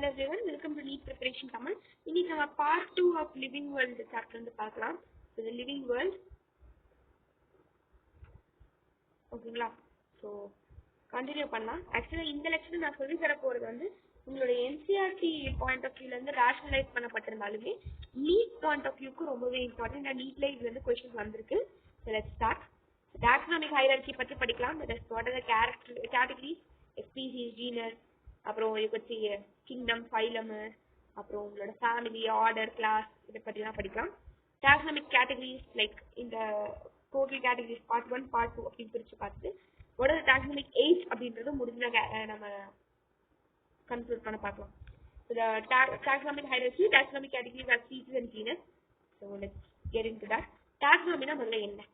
Hello everyone, welcome to NEET Preparation Tamil. இன்னைக்கு நம்ம part 2 of Living World chapter வந்து பார்க்கலாம். So the Living World. ஓகேங்களா? So continue பண்ணலாம். Actually இந்த லெக்சர் நான் சொல்லி தர போறது வந்து உங்களுடைய NCERT பாயிண்ட் ஆஃப் வியூல இருந்து ரேஷனலைஸ் பண்ணப்பட்டிருந்தாலுமே NEET பாயிண்ட் ஆஃப் வியூக்கு ரொம்பவே இம்பார்ட்டன்ட். நான் NEETல இதுல இருந்து क्वेश्चंस வந்திருக்கு. So let's start. Taxonomic hierarchy பத்தி படிக்கலாம். That is what are the categories, species, genus, அப்புறம் you could see kingdom, phylum, அப்புறம் உங்களோட family, order, class இதை பற்றிலாம் படிக்கலாம். Taxonomic categories like இந்த total categories part 1, part 2 அப்படின்னு பிரிச்சு பார்த்து what are the taxonomic age அப்படின்றது முடிஞ்ச நம்ம கன்க்ளூட் பண்ண பார்க்கலாம். So the taxonomic hierarchy, taxonomic categories are species and genus. So let's get into that. Taxonomy னா முதல்ல என்ன?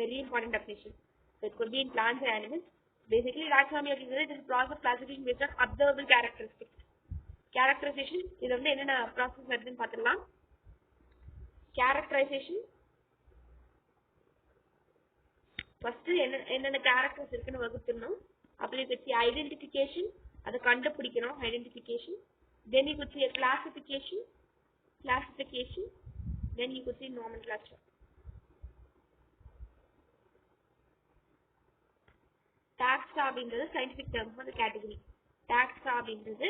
Very important definition. So it could be in plants and animals. Basically, taxonomy is the process of classification based on observable characteristics. Characterization இது வந்து என்னென்ன process நடக்குதுன்னு பார்த்துடலாம். Characterization first என்னென்ன characters இருக்குன்னு வகுத்துடணும். அப்படி வச்சு ஐடென்டிஃபிகேஷன், அதை கண்டுபிடிக்கணும். Identification, then you could see a classification, then you could see nomenclature. Taxa அப்படின்றது scientific term for the category. Taxa அப்படின்றது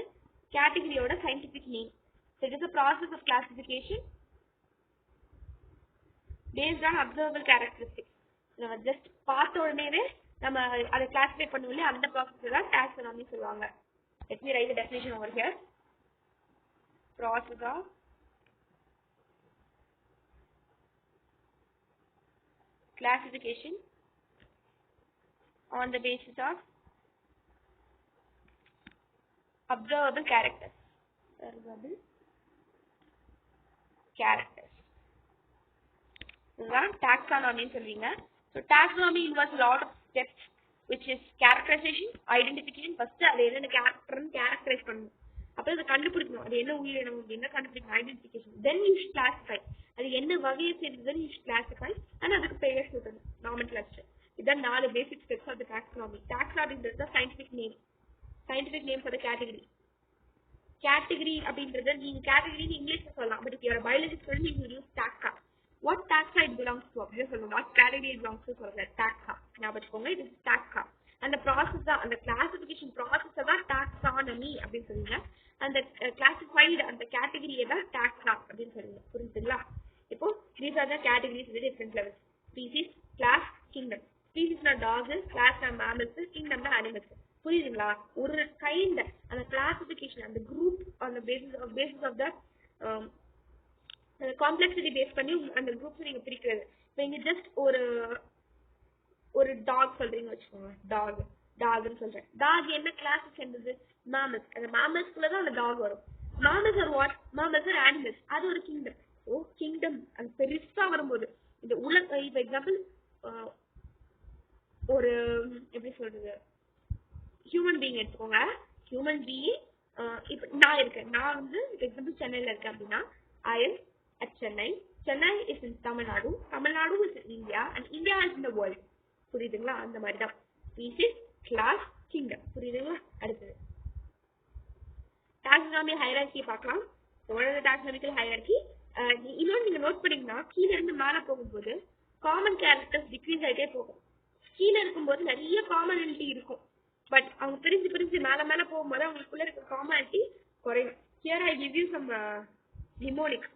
கேட்டகரியோட scientific name. So it is a process of classification based on observable characteristics. நம்ம just பார்த்த உடனே நம்ம அதை classify பண்ணுவோம், அந்த process தான் taxonomy சொல்லுவாங்க. Let me write the definition over here. Process of classification on the basis of observable characters. இதுதான் taxonomy சொல்றீங்க. So taxonomy involves a lot of steps which is characterization, identification. First அது என்ன கேரக்டர்னு characterise பண்ணணும். அப்புறம் அதை கண்டுபிடிக்கணும், அது என்ன உயிரினம் அப்படின்னா கண்டுபிடிக்கணும், identification. Then you should classify, அது என்ன வகையை சேர்ந்ததுன்னு யூ ஷுட் கிளாசிஃபை அண்ட் அதுக்கு பெயர் சொல்லணும், நாமென்க்ளேச்சர். இதான் 4 basic steps of the taxonomy. Taxa அப்படின்றது தான் scientific name for the category. Category அப்படின்றது நீங்க கேட்டகரி இங்கிலீஷ்ல சொல்லலாம், but if you are a biology student you will use taxa. What taxa it belongs to அப்படின்னு சொல்லணும், what category it belongs to சொல்றது taxa. ஞாபகம் வச்சுக்கோங்க, இது taxa. அந்த ப்ராசஸ் தான், அந்த கிளாசிஃபிகேஷன் ப்ராசஸ் தான் taxonomy அப்படின்னு சொல்லுங்க. அந்த கிளாசிஃபைடு அந்த கேட்டகரியை தான் taxa அப்படின்னு சொல்லுங்க. புரிஞ்சுங்களா? இப்போ these are the categories with different levels. Species, class, kingdom. ஸ்பீசிஸ்னா டாக்ஸ், கிளாஸ்னா மேமல்ஸ், கிங்டம்னா அனிமல்ஸ். புரியுதுங்களா? ஒரு கைண்ட் அந்த கிளாசிஃபிகேஷன், அந்த குரூப் அந்த basis of the complexity base பண்ணி அந்த குரூப்ஸ் நீங்க பிரிக்கிறது. இப்போ இங்க ஜஸ்ட் ஒரு டாக் சொல்றீங்க வச்சுக்கோங்க, டாக்னு சொல்றேன். டாக் என்ன கிளாஸ் சேர்ந்தது? மேமல்ஸ். அந்த மேமல்ஸ்குள்ள தான் அந்த டாக் வரும். Mammals are what? Mammals are animals. அது ஒரு கிங்டம். ஓ கிங்டம் அது பெருசா வரும்போது இந்த உலக, இப்போ எக்ஸாம்பிள் ஒரு எப்படி சொல்றது, ஹியூமன் பீயிங் எடுத்துக்கோங்க. ஹியூமன் பீயிங் இப்போ நான் இருக்கேன், நான் வந்து எக்ஸாம்பிள் சென்னையில இருக்கேன் அப்படின்னா I am at Chennai. Chennai is in Tamil Nadu, Tamil Nadu is in India, and India is in the world. புரியுதுங்களா? அந்த மாதிரி தான் ஸ்பீசிஸ், கிளாஸ், கிங்டம். புரியுதுங்களா? அடுத்தது taxonomy hierarchy பார்க்கலாம். taxonomical hierarchy இன்னொன்று நீங்க நோட் பண்ணீங்கன்னா கீழே இருந்து மேலே போகும்போது காமன் கேரக்டர்ஸ் டிக்ரீஸ் ஆகிட்டே போகும். கீழே இருக்கும்போது நிறைய காமனிட்டி இருக்கும், பட் அவங்க பிரிஞ்சு மேல போகும்போது அவங்களுக்குள்ள இருக்க காமனிட்டி குறையும். Here I give you some mnemonics.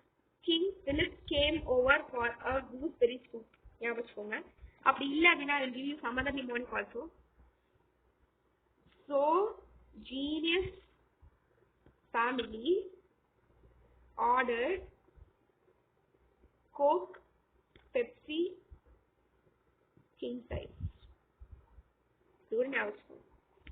King Philip came over for a gooseberry soup. ஞாபகம் வச்சுக்கோங்க. அப்படி இல்லை அப்படின்னா I will give you some other mnemonic also. So genius, family, order, Coke, Pepsi, king size.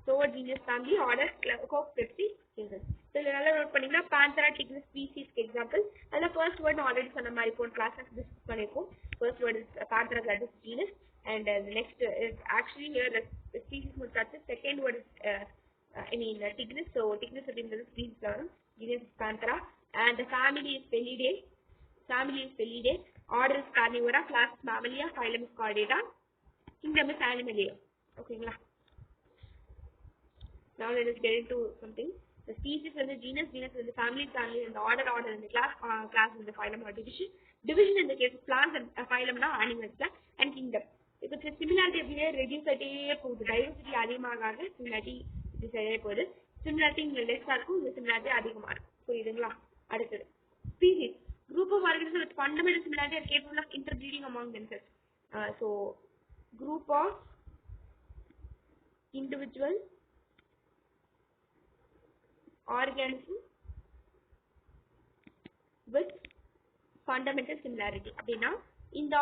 So genius, family, order, Coke, Pepsi, king size. So நல்லா note பண்ணீங்கன்னா Panthera tigris species example. அதில் first word already சொன்ன மாதிரி இப்போ classes discuss பண்ணியிருக்கோம். First word is Panthera that is genus, and the next is actually here the species முடிச்சாச்சு. Second word is tigris. So tigris அப்படின்றது species வரும், genus is Panthera, and the family is Felidae. Order is Carnivora, class is Mammalia, phylum is Chordata, kingdom is Animalia. Okay, now let us get into something. species வந்து genus, genus வந்து family, family and order, order and class, class வந்து phylum or division, division in the case of plants and phylum na animals and kingdom. இப்போ similarity அப்படியே reduce ஆகிட்டே போகுது, diversity அதிகமாக similarity reduce ஆகிட்டே போகுது, similarity இங்க லெஸ்ஸா இருக்கும், இந்த similarity அதிகமா இருக்கும். புரியுதுங்களா? அடுத்தது species, group of organisms with fundamental similarity are capable of interbreeding among themselves. So group of individual organisms with fundamental similarity. அப்படின்னா இந்த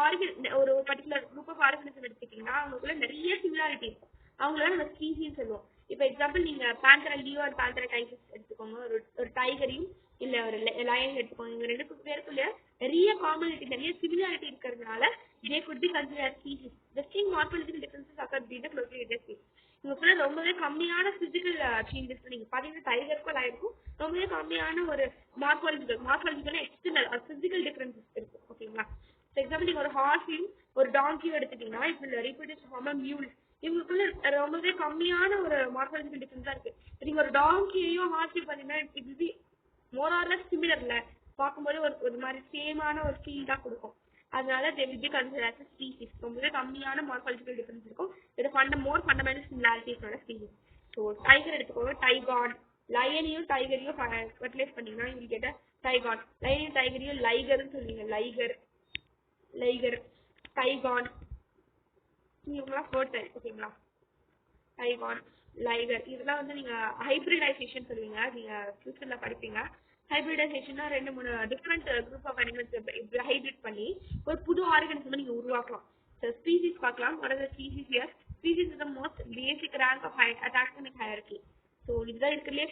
ஒரு பர்டிகுலர் குரூப் ஆஃப் ஆர்கனிசம் எடுத்துக்கிட்டீங்கன்னா அவங்களுக்குள்ள நிறைய சிமிலாரிட்டி இருக்கும், அவங்கள நம்ம ஸ்பீசிஸ் சொல்லுவோம். இப்போ எக்ஸாம்பிள் நீங்க பேந்தரா லியோ அண்ட் பேந்தரா டைகர்ஸ் எடுத்துக்கோங்க, ஒரு டைகரையும் இல்ல ஒரு லயன் எடுத்துக்கோங்க. இவங்க ரெண்டு பேருக்குள்ள நிறைய காமனிட்டி, நிறைய சிமிலாரிட்டி இருக்கிறதுனால they could be considered as species. Distinct morphological differences occur between the closely related species. இவங்களுக்குள்ள ரொம்பவே கம்மியான பிசிக்கல் சேஞ்சஸ் நீங்க பாத்தீங்கன்னா டைகருக்கும் லயனுக்கும் ரொம்பவே கம்மியான ஒரு மார்பாலஜிக்கல் எக்ஸ்டர்னல் பிசிக்கல் டிஃபரன்சஸ் இருக்கும். ஓகேங்களா? ஃபார் எக்ஸாம்பிள் நீங்க ஒரு ஹார்ஸையும் ஒரு டாங்கியும் எடுத்துட்டீங்கன்னா இப்போ ரிப்பீட்டட் ஃபார்ம் மியூல், இவங்களுக்குள்ள ரொம்பவே கம்மியான ஒரு மார்பாலஜிக்கல் டிஃபரன்ஸா இருக்கு. நீங்க ஒரு டாங்கியையும் ஹார்ஸையும் பாத்தீங்கன்னா it will be more or less சிமிலர்ல, பார்க்கும்போது ஒரு மாதிரி சேமான ஒரு ஃபீல் தான் கொடுக்கும். அதனால they will be considered as a species. ரொம்பவே கம்மியான மார்பாலஜிக்கல் டிஃபரன்ஸ் இருக்கும். இது மோர் ஃபண்டமெண்டல் சிமிலாரிட்டிஸ் ஓட ஸ்பீசிஸ். ஸோ டைகர் எடுத்துக்கோங்க, டைகான், லயனையும் டைகரையும் ஃபர்டிலைஸ் பண்ணீங்கன்னா you will get a tigon. லயனையும் டைகரையும் லைகர்னு சொல்லுவீங்க, லைகர், டைகான், இவங்கெல்லாம் ஃபர்டைல். ஓகேங்களா? டைகான், லைகர் இதெல்லாம் வந்து நீங்க ஹைபிரிடைசேஷன் சொல்லுவீங்க, நீங்க ஃபியூச்சர்ல படிப்பீங்க. ஹைபிரிடைசேஷன்னா 2-3 different group of animals hybrid பண்ணி ஒரு புது ஆர்கனிசம் நீங்க உருவாக்கலாம். ஸ்பீசிஸ் பார்க்கலாம். what are the species here? Species is the most basic rank of taxonomic hierarchy. So இதுதான் இருக்கிறதுலே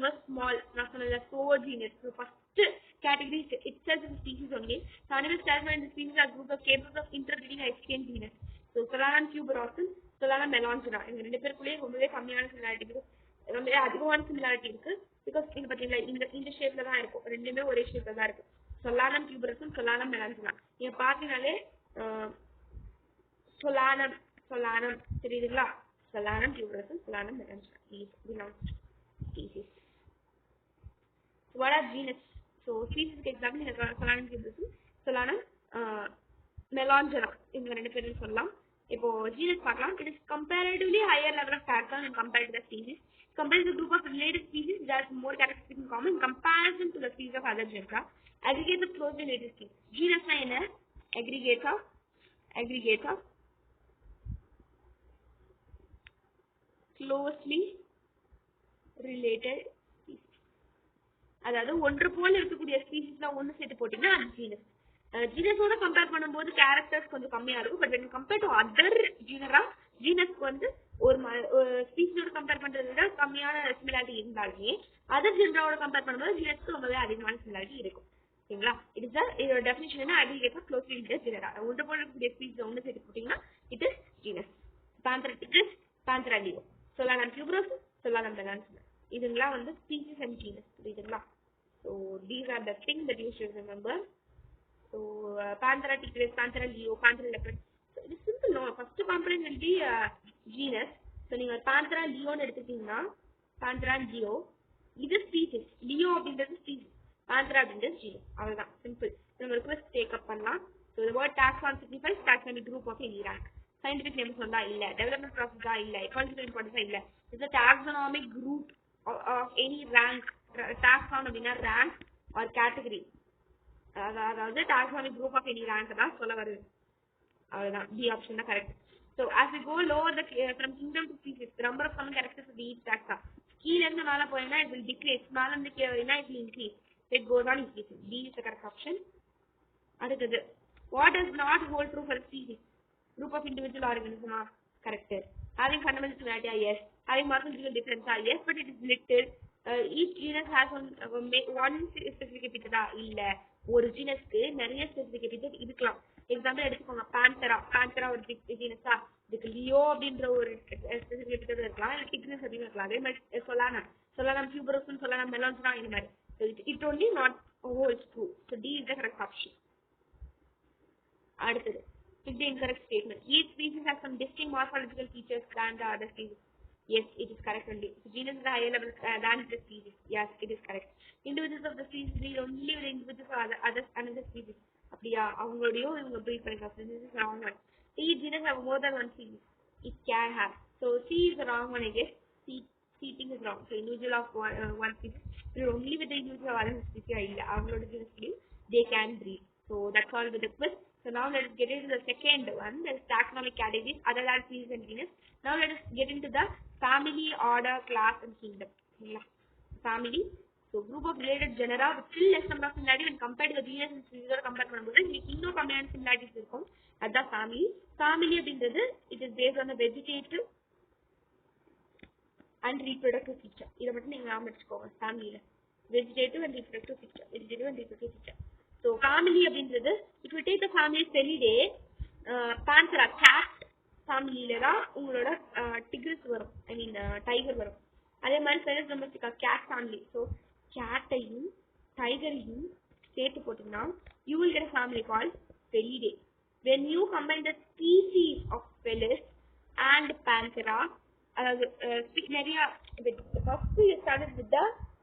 most small, நான் சொன்னது genus. So first category itself is species only. So animals classified in the species are group of capable of interbreeding or exchange genus. So Solanum tuberosum, Solanum melongena இந்த ரெண்டு பேருக்குள்ளே ரொம்பவே கம்மியான similarity, ரொம்பவே அதிகமான similarity இருக்கு. பிகாஸ் இது பாத்தீங்களா இந்த ஷேப்ல தான் இருக்கும், ரெண்டுமே ஒரே ஷேப்ல தான் இருக்கு. சொலானம் டியூபரஸும் சொலானம் மெலான்சினா நீங்க பாத்தீங்கன்னாலே சொலானம் தெரியுதுங்களா? சொலானம் டியூபரஸும் solanum melongena species. What are genus? So species example நீங்க சொலானம் டியூபரஸும் சொலானம் மெலான்சினா இவங்க ரெண்டு பேரும் சொல்லலாம். இப்போ ஜீனஸ் பார்க்கலாம். It is comparatively higher level of taxon when compared to the species. Compared to the group of related species that has more characteristics in common in comparison to the species of other genera. Aggregate of closely related species. Genus na என்ன? Aggregate of closely related species. அதாவது ஒன்று போல இருக்கக்கூடிய ஸ்பீசிஸ்லாம் ஒன்று சேர்த்து போட்டீங்கன்னா அது genus. ஜீனஸோட compare பண்ணும்போது கேரக்டர்ஸ் கொஞ்சம் கம்மியா இருக்கும். But when compared to other genera, ஜீனஸ்க்கு வந்து ஒரு ஸ்பீசிஸோட கம்பேர் பண்றதை விட கம்மியான சிமிலாரிட்டி இருந்தாலுமே அதர் ஜெனராவோட கம்பேர் பண்ணும்போது ஜீனஸ்க்கு ரொம்பவே அதிகமான சிமிலாரிட்டி இருக்கும். ஓகேங்களா? இதோட டெஃபினிஷன் என்ன? Aggregate of closely related genera. ஒன்று போல இருக்கக்கூடிய ஸ்பீசிஸ் ஒன்று சேர்த்து போட்டீங்கன்னா it is genus. Panthera tigris, Panthera leo, Solanum tuberosum, Solanum melongena இதுங்களாம் வந்து ஸ்பீசிஸ் அண்ட் ஜீனஸ். புரியுதுங்களா? So these are the thing that you should remember. So Panthera tigris, Panthera leo, Panthera leopard. So it is simple, no? First component will be genus. So நீங்க Panthera leo னு எடுத்துட்டீங்கன்னா Panthera leo இது species, leo அப்படின்றது species, Panthera அப்படின்றது genus. அவ்வளவுதான், simple. நம்ம request take up பண்ணலாம். So the word taxon signifies taxonomic group of any rank. Scientific name சொன்னா இல்ல, development process இல்ல, ecological importance இல்ல. It's a taxonomic group of any rank. Taxon அப்படின்னா rank or category. அதாவது taxonomic group of any rank தான் சொல்ல வருது. அவ்வளவுதான், B option தான் correct. So as we go lower from kingdom to species, the number of common characters of each taxa. கீழ இருந்து மேல போயினா it will decrease, மேல இருந்து கீழ வரைனா it will increase. It goes on increasing. B is the correct option. அடுத்தது, what does not hold true for species? Group of individual organisms are correct. Having fundamental similarity, yes. Having morphological difference, yes, but it is little. Each genus has one specific epithet, இல்ல. ஒரு ஜீனஸ்க்கு நிறைய specific எபித்தெட் இருக்கலாம். Example எடுத்துக்கோங்க, பாந்தரா ஒரு ஜீனஸா, இதுக்கு Leo அப்படின்ற ஒரு specific எபித்தெட் இருக்கலாம், இல்ல டிக்ரிஸ் அப்படின்னு இருக்கலாம். அதே மாதிரி சொலானம் டியூபரஸ், சொலானம் மெலான்சினா இந்த மாதிரி. It only not holds true. So D is the correct option. அடுத்தது, the incorrect statement. Each species has some distinct morphological features than the other species. Yes, it is correct only. So genus is the higher level than the species. Yes, it is correct. Individuals of the species breed only with individuals of other another species. அப்படியா அவங்களோடயும் இவங்க breed பண்ணிக்கலாம். So this is wrong one. Each genus have more than one species. It can have. So C is the wrong one, I guess. C thing is wrong. So individual of one species breed only with the individual of other species. இல்ல அவங்களோட genus breed they can breed. So that's all with the quiz. So now let us get into the second one. That is taxonomic categories other than species and genus. Now let us get into the family, order, class and kingdom. Family. So group of related genera with still less number of similarities when compared to the genus and species ஓட compare பண்ணும்போது உங்களுக்கு இன்னும் கம்மியான similarities இருக்கும். அதுதான் family. Family அப்படின்றது it is based on the vegetative and reproductive feature. இத மட்டும் நீங்க ஞாபகம் வச்சுக்கோங்க. ஃபேமிலில vegetative and reproductive feature. So family அப்படின்றது if you take the family Felidae, Panthera cat ஃபேமிலியில தான் உங்களோட டிகிரிஸ் வரும், ஐ மீன் டைகர் வரும். அதே மாதிரி Felis domestica cat family. So கேட்டையும் டைகரையும் சேர்த்து போட்டீங்கன்னா you will get a family called Felidae. When you combine the species of Felis and Panthera, அதாவது நிறைய first you started with the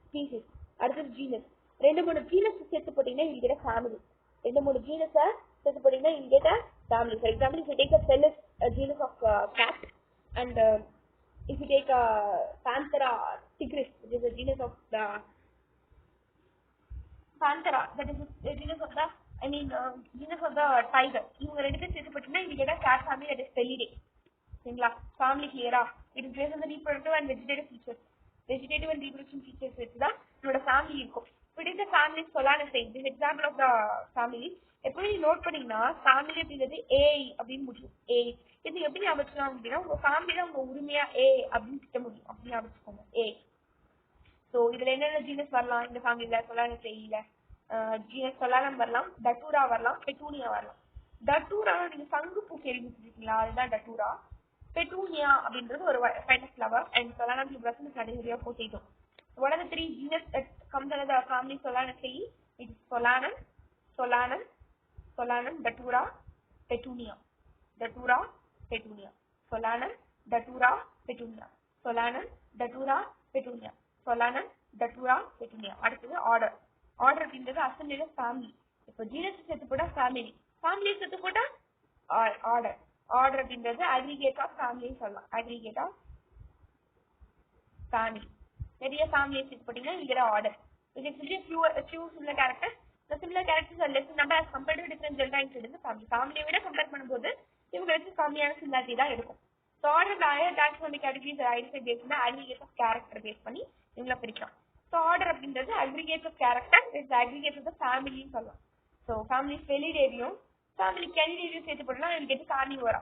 species, அடுத்தது ஜீனஸ். 2-3 ஜீனஸ் சேர்த்து போட்டீங்கன்னா யூ கெட் a family. 2-3 ஜீனஸை சேர்த்து போட்டீங்கன்னா you get a family. For example, if you take a Felis, a genus of cat, and if you take a Panthera tigris, which is a genus of the Panthera, that is a genus of the, genus of the tiger. இவங்க ரெண்டு பேர் சேர்த்து போட்டீங்கன்னா you get a cat family that is Felidae. சரிங்களா? Family clear-ஆ? It is based on the reproductive and vegetative features. Vegetative and reproduction features வச்சு தான் உங்களோட family இருக்கும். If it is the family Solanaceae, this example of the family. எப்பவும் note பண்ணீங்கன்னா family அப்படிங்கிறது ஏ அப்படின்னு முடியும். ஏ இது எப்படி அமைச்சிக்கலாம் அப்படின்னா உங்க ஃபேமிலியில உங்க உரிமையா ஏ அப்படின்னு திட்ட முடியும். அப்படின்னு அமைச்சுக்கோங்க ஏ. ஸோ இதுல என்னென்ன ஜீனஸ் வரலாம் இந்த ஃபேமிலியில? சொலானசேயில ஜீனஸ் சொலானம் வரலாம், டட்டூரா வரலாம், பெட்டூனியா வரலாம். டட்டூரா நீங்க சங்குப்பூ கேள்விப்பட்டிருக்கீங்களா? அதுதான் டட்டூரா. பெட்டூனியா அப்படின்றது ஒரு kind of flower and Solanum லிப்ரஸ் category of potato. What are the 3 genus that comes under the family Solanaceae? It is Solanum, Datura, Petunia. Solanum, Datura, Petunia. அடுத்தது ஆர்டர். ஆர்டர் அப்படின்றது அசம்பிளில ஃபேமிலி. இப்போ ஜீனஸ் சேர்த்து போட்டா family, family சேர்த்து போட்டா order. Order அப்படின்றது aggregate of ஃபேமிலின்னு சொல்லலாம். Aggregate of family. நிறைய ஃபேமிலியை சேர்த்து போட்டீங்கன்னா you get an order. It is few similar characters. The similar characters are less in number as compared to different genera inside the family. ஃபேமிலியை விட compare பண்ணும்போது இவங்களுக்கு கம்மியான சிமிலாரிட்டி தான் இருக்கும். So order higher taxonomic categories identify base பண்ணி aggregate of character base பண்ணி இவங்களை பிரிக்கலாம். ஸோ ஆர்டர் அப்படின்றது aggregate of character is aggregate of the ஃபேமிலின்னு சொல்லலாம். ஸோ ஃபேமிலி ஃபெலிடேவியும் ஃபேமிலி கேனிடேவியும் சேர்த்து போட்டோம்னா எனக்கு கேட்டு கார்னிவோரா.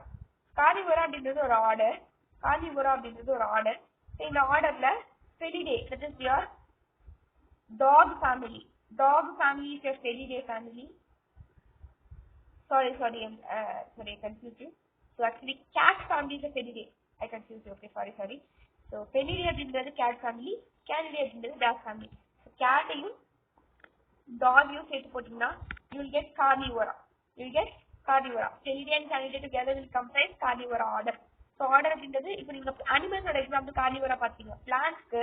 கார்னிவோரா அப்படின்றது ஒரு ஆர்டர். இந்த ஆர்டர்ல Felidae, that is your dog family. Dog family is your Felidae family. Sorry, I confused you. So actually, cat family is a Felidae. I confused you. Okay, sorry. So Felidae அப்படின்றது cat family, Canidae அப்படின்றது dog family. So cat ஐயும் dog ஐயும் சேர்த்து போட்டீங்கன்னா you will get carnivora. Felidae and Canidae together will comprise carnivora order. So order அப்படின்றது இப்போ நீங்க அனிமல்ஸோட example கார்னிவரா பார்த்தீங்க. பிளான்ட்ஸ்க்கு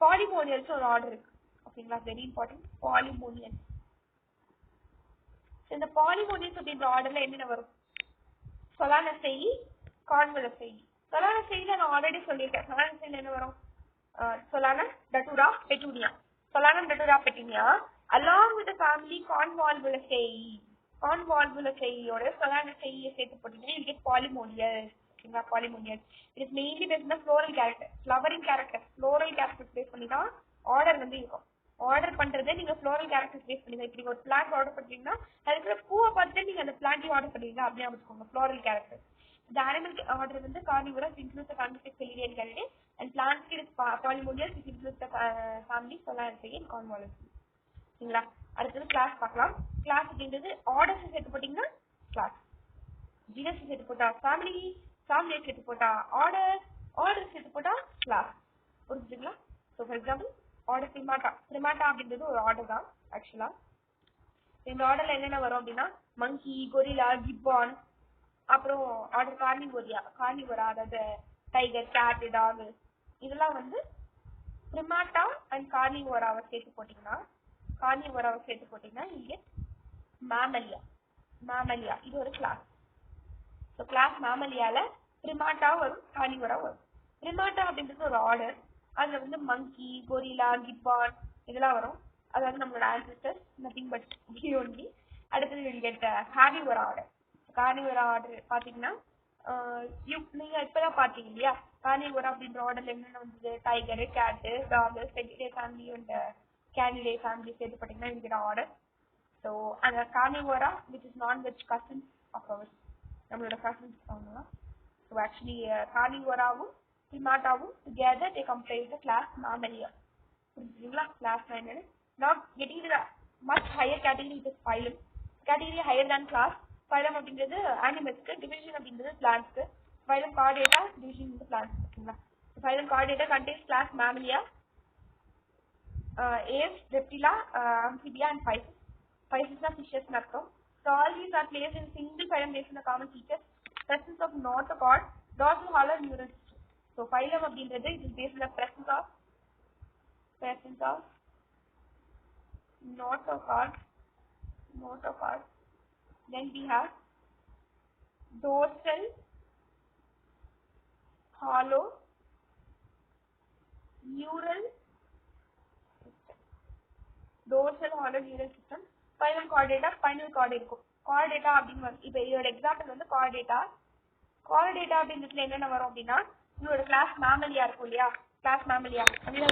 பாலிமோனியல்ஸ் ஒரு ஆர்டர் இருக்கு. ஓகேங்களா? Very important. பாலிமோனியல்ஸ். இந்த பாலிமோனியல்ஸ் அப்படின்ற ஆர்டர்ல என்னென்ன வரும்? சொலானசேயி, கான்வலசேயி. சொலானசேயில நான் ஆல்ரெடி சொல்லியிருக்கேன். சொலானசேயில என்ன வரும்? Solanum, Datura, Petunia along with the family Convolvulaceae. Convolvulaceae Solanaceae சேர்த்து போட்டீங்கன்னா you get polymonials. ஓகேங்களா? polymonials. It is mainly based on the floral character, flowering character. Floral characters base பண்ணி தான் ஆர்டர் வந்து இருக்கும். ஆர்டர் பண்றதை நீங்க floral characters பேஸ் பண்ணி தான். இப்போ நீங்க ஒரு பிளான்ட் ஆர்டர் பண்றீங்கன்னா அதுக்கு பூவை பார்த்துட்டு நீங்க அந்த பிளான்ட்டையும் ஆர்டர் பண்ணுவீங்க. அப்படியே வச்சுக்கோங்க floral character. The animal order வந்து carnivorous includes the family Felidae and Canidae, and plants is polymonials which includes the family Solanaceae and Convolvulaceae. சரிங்களா? அடுத்தது கிளாஸ் பார்க்கலாம். கிளாஸ் அப்படின்றது ஆர்டர்ஸ் சேர்த்து போட்டீங்கன்னா கிளாஸ், ஜீனஸ் சேர்த்து போட்டா ஃபேமிலி, ஃபேமிலியை சேர்த்து போட்டா ஆர்டர் சேர்த்து போட்டா கிளாஸ். புரிஞ்சுங்களா? ஸோ ஃபார் எக்ஸாம்பிள் ஆர்டர் பிரிமாட்டா அப்படின்றது ஒரு ஆர்டர் தான் ஆக்சுவலா. இந்த ஆர்டர்ல என்னென்ன வரும் அப்படின்னா மங்கி, கொரிலா, கிப்பான், அப்புறம் ஆர்டர் கார்னிவோரா, அதாவது டைகர், கேட், டாக் இதெல்லாம் வந்து பிரிமாட்டா அண்ட் கார்னிவோராவை சேர்த்து போட்டீங்கன்னா இங்கே மேமலியா இது ஒரு கிளாஸ். ஸோ கிளாஸ் மேமலியால பிரிமாட்டா வரும், கார்னிவோரா வரும். பிரிமாட்டா அப்படின்றது ஒரு ஆர்டர். அதுல வந்து மங்கி, கொரிலா, கிப்பான் இதெல்லாம் வரும். அதாவது நம்மளோட ஆன்செஸ்டர்ஸ், நத்திங் பட் ஒன்லி. அடுத்தது கார்னிவோரா ஆர்டர். கார்னிவோரா ஆர்டர் பாத்தீங்கன்னா நீங்க இப்பதான் பாத்தீங்க இல்லையா, கார்னிவோரா அப்படின்ற ஆர்டர்ல என்னென்ன வந்தது, tiger, cat, dog, Felidae family and Canidae family சேர்த்து பாத்தீங்கன்னா இந்த ஆர்டர். ஸோ அந்த Carnivora which is non-veg cousins of ours, நம்மளோட கசின்ஸ் அவங்கலாம். ஸோ ஆக்சுவலி கார்னிவோராவும் பிரிமாட்டாவும் together they comprise the class Mammalia. புரிஞ்சுங்களா? கிளாஸ் என்னன்னு. Now getting to the much higher category, it is phylum. Category higher than class. Phylum அப்படிங்கிறது animals, division அப்படிங்கிறது plants. Phylum Chordata, division into plants. ஓகேங்களா? Phylum Chordata contains class Mammalia, Aves, Reptila, Amphibia and Pisces. Pisces are fishes அர்த்தம். So all these are placed in single phylum based on the common features. Presence of notochord, dorsal hollow neural system. So phylum அப்படிங்கிறது it is based on the presence of notochord. Then we have dorsal hollow neural system. Phylum Chordata, spinal cord இருக்கும். Chordata அப்படிங்க இப்போ இதோட example வந்து chordata அப்படிங்கிறதுல என்னென்ன வரும் அப்படின்னா, உங்களோட கிளாஸ் மேமலியா இருக்கும் இல்லையா, கிளாஸ் மேமலியா அதுல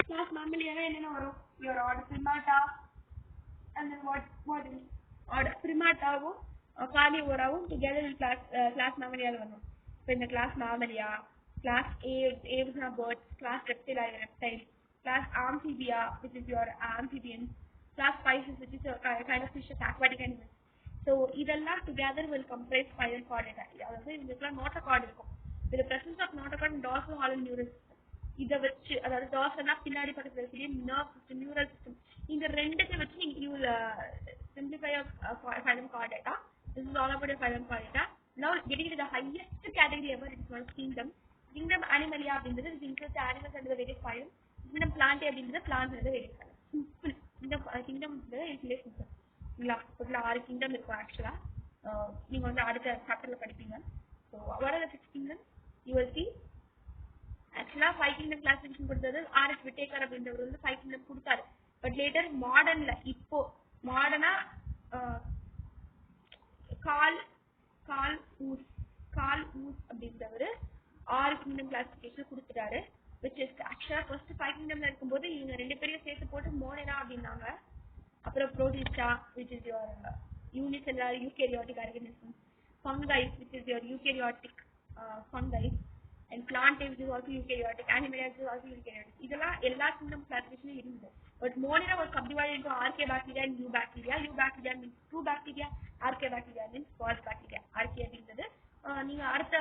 கிளாஸ் மேமலியாவே என்னென்ன வரும், your order primata and then what is order primaட்டாவும் கார்னிவோராவும் together in class mammalia வரும். இப்போ இந்த class Mammalia, class aves are birds, class reptile reptiles, class amphibia which is your amphibians, class Pisces which is a kind of fishes, aquatic animals. So இதெல்லாம் together will comprise phylum Chordata. அதாவது இதுக்கெல்லாம் notochord இருக்கும். with the presence of notochord and dorsal hollow neural system. இதை வச்சு, அதாவது டார்சல்னா பின்னாடி பக்கத்துல இருக்கக்கூடிய நர்வ் சிஸ்டம், நியூரல் சிஸ்டம், இந்த ரெண்டுத்தை வச்சு நீங்க you will simplify phylum Chordata. This is all about phylum Chordata. Now getting to the highest category ever, it is called kingdom. Kingdom Animalia அப்படின்றது it includes animals under the various phylum. Kingdom Plantae அப்படின்றது plants under the various phylum. Simple. இந்த kingdom is simple. இல்லையா, ஒரு 6 kingdom இருக்கும் ஆக்சுவலா. நீங்க வந்து அடுத்த சாப்டர்ல படிப்பீங்க. So what are the 6 kingdoms? You will see. ஆக்சுவலா 5 kingdom கிளாசிஃபிகேஷன் கொடுத்தது R.H. Whittaker அப்படின்றவர் வந்து 5 kingdom கொடுத்தாரு. பட் லேட்டர் மாடர்ன்ல, இப்போ மாடர்னா கால் ஊஸ் அப்படின்றவர் 6 kingdom கிளாசிஃபிகேஷன் கொடுத்துட்டாரு. which is ஆக்சுவலா ஃபர்ஸ்ட் 5 kingdomல இருக்கும்போது இவங்க 2 பேரையும் சேர்த்து போட்டு மோனேரா அப்படின்னாங்க. அப்புறம் ப்ரோடிஸ்டா which is your unicellular eukaryotic organism, fungi which is your eukaryotic fungi, and Plantae which is also eukaryotic, Animalia which is also eukaryotic. இதெல்லாம் எல்லா kingdom classification இருந்தது. But Monera was subdivided into Archaebacteria and Eubacteria. Eubacteria means true bacteria, Archaebacteria means false bacteria. Archaea அப்படின்றது நீங்க அடுத்த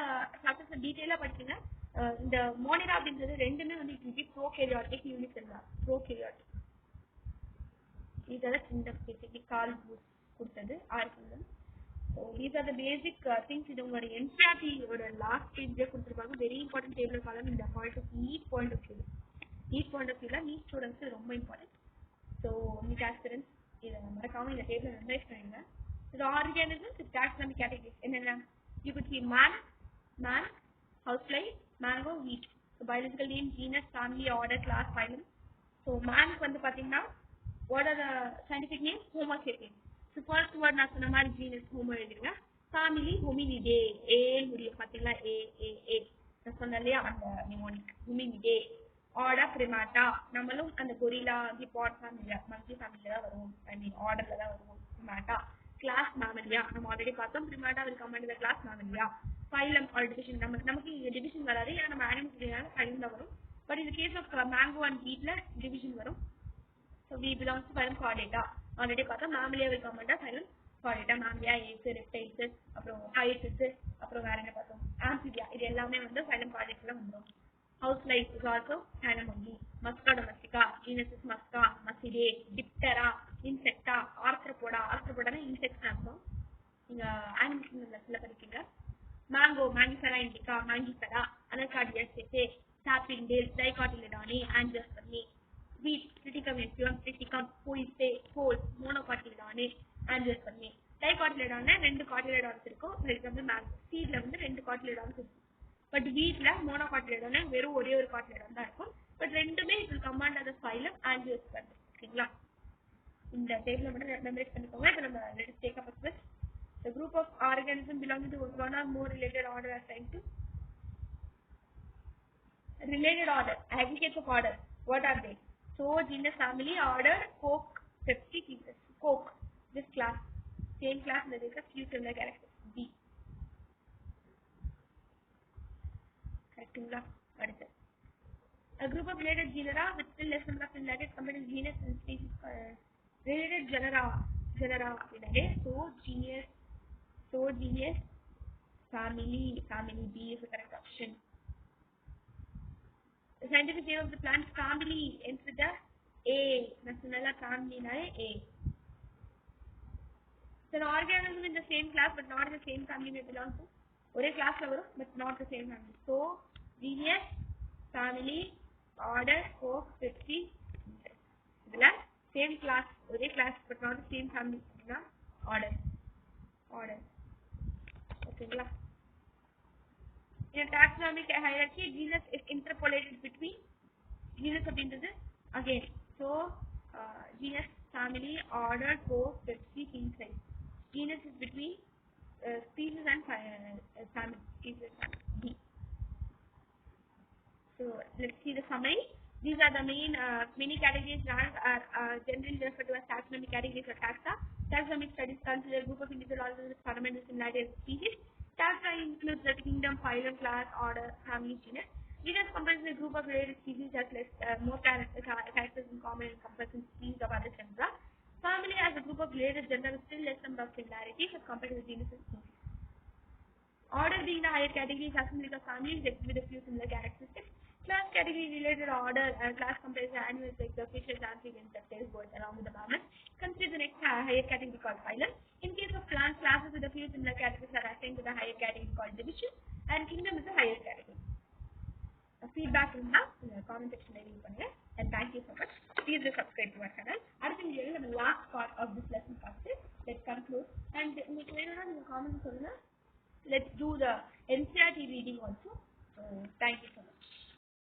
சாப்டர்ஸ்ல டீடைலா படிச்சீங்க. இந்த Monera அப்படின்றது ரெண்டுமே வந்து it will be prokaryotic, unicellular, prokaryotic. இதெல்லாம் kingdom basically கால் கொடுத்தது 6 kingdom. So these are the basic things. இது உங்களோட NCERT ஓட லாஸ்ட் பேஜ்ல கொடுத்துருப்பாங்க. வெரி இம்பார்ட்டன்ட் டேபிள் காலம் இந்த point of NEET point of வியூல நீட் ஸ்டூடெண்ட்ஸ் ரொம்ப இம்பார்ட்டன்ட். ஸோ நீட் ஆஸ்பிரன்ஸ் இதை மறக்காம இந்த டேபிளை மெமரைஸ் பண்ணிடுங்க. இது ஆர்கானிசம்ஸ் வித் டாக்ஸானமிக் கேட்டகரிஸ் என்னென்ன, you could see man, house fly, mango, wheat. So biological name, genus, family, order, class, phylum. So மேனுக்கு வந்து பார்த்தீங்கன்னா what are the scientific names? Homo sapiens. So first word நான் சொன்ன மாதிரி genus Homo எழுதிருங்க. Family Hominidae, A முடியும் பாத்தீங்களா, A நான் சொன்னேன் இல்லையா அந்த mnemonic Hominidae. Order Primata, நம்மளும் அந்த கொரிலா, கிப்பான் ஃபேமிலியா, மங்கி ஃபேமிலியில தான் வருவோம். ஐ மீன் ஆர்டர்ல தான் வருவோம். Primata. Class Mammalia, நம்ம ஆல்ரெடி பார்த்தோம். Primata will come under the class Mammalia. Phylum or division, நமக்கு டிவிஷன் வராது, ஏன்னா நம்ம அனிமல்ஸ் phylum தான் வரும். பட் இந்த கேஸ் ஆஃப் மேங்கோ அண்ட் வீட்ல டிவிஷன் வரும். So we belong to phylum Chordata. Already பார்த்தா Mammalia will come under phylum Chordata. Mammalia, apes, reptiles, அப்புறம் Pisces, அப்புறம் வேற என்ன பார்த்தோம், Amphibia. இது எல்லாமே வந்து phylum Chordata ல வந்துரும். House life is also Animalia. Musca domestica, genus is Musca, Muscidae, Diptera, Insecta, Arthropoda. Arthropoda னா insects அர்த்தம். நீங்க animals லெஸ்ல படிப்பீங்க. mango, mangifera indica, mangifera, anacardiaceae, sapindale, dicotyledone, angiospermae, wheat, triticum epion, triticum, poipe, pole, monocotyledone, angiospermae. dicotyledone ரெண்டு cotyledons இருக்கும். for example mango. seedல வந்து ரெண்டு cotyledons இருக்கும். But வீட்ல monocotyledone வெறும் ஒரே ஒரு cotyledon தான் இருக்கும். பட் ரெண்டுமே it will command as a phylum angiospermae. ஓகேங்களா? இந்த டேபிள மட்டும் மெமரைஸ் பண்ணிக்கோங்க. இப்போ நம்ம let us take up a quiz. The group of organisms belonging to one or more related order assigned to related order, aggregates of order. What are they? So, genus, family, order, Coke, Pepsi, Coke. This class, same class, there is a few similar characters. B. Correct? A group of related genera with still less number of similarities compared to genus and species. Related genera. So genus, family B is the correct option. The scientific name of the plant family ends with the A. Nationala family A. So an organism in the same class but not in the same family may belong to one class but not the same family. So genus, family, order, Coke, Pepsi. Same class, one class but not the same family. Order. Okay. In a taxonomic hierarchy, genus is interpolated between genus again. So genus, family, order, Coke, Pepsi, king size. Genus is between species and family. Species and B. So let's see the summary. These are the main many categories that are generally referred to as taxonomic categories or taxa. Taxonomic studies consider a group of individual organisms with fundamental similarities of species. Taxa includes the kingdom, phylum, class, order, family, genus. Genus comprises a group of related species that less more characters in common encompassing species of other genera. Family has a group of related genera with still less number of similarities as compared to the genus and species. Order being the higher category is assembly of families with a few similar characteristics. Class category related order and class comprises animals like the fishes, amphibians, reptiles, birds along with the mammals. Consider the next higher category called phylum. In case of plants, classes with a few similar characteristics are assigned to the higher category called division, and kingdom is the higher category. Feedback in the comment section leave பண்ணுங்க. And thank you so much. Please subscribe to our channel. அடுத்த வீடியோல நம்ம last part of this lesson பார்த்து let's conclude. And உங்களுக்கு வேணும்னா நீங்க comment சொல்லுங்க. Let's do the NCERT reading also. So thank you so much.